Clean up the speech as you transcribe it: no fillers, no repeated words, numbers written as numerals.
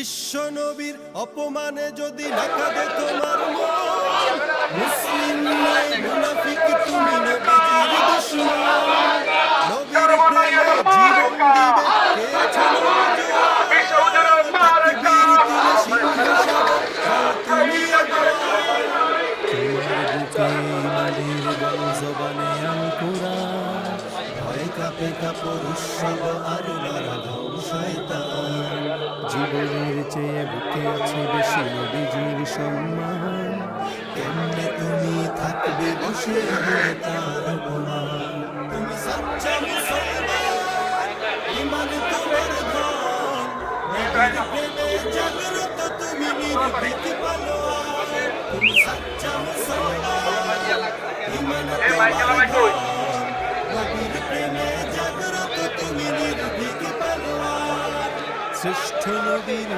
বিশ্ব নবীর অপমানে যদি না কাঁদে তোমার মন, মুসলিম নয় মুনাফিক তুমি নবীজির দুশমন। নবীর প্রেমে জীবন দিবে কে আছে নওজোয়ান, তাকবীর তুলে সিংহাসনে হও তুমি আগুয়ান। তোমার বুকে ইমানের জবানে আঙ্কুরান, ভয় কাঁপে কাপড় উৎসব আর নারাধম শয়তান। জীবনের চেয়ে বুকে আছে বেশি নবীজির সম্মান, কেমনে তুমি থাকবে বসে হয়ে তার অপমান। তুমি সচ্চা মুসলমান, ইমান তোমার ধন, নবীর প্রেমে জাগ্রত তুমি নির্ভীক পালোয়ান। তুমি সচ্চা মুসলমান, ইমান তোমার ধন, নবীর প্রেমে জাগ্রত তুমি নির্ভীক পালোয়ান। শ্রেষ্ঠ নবীর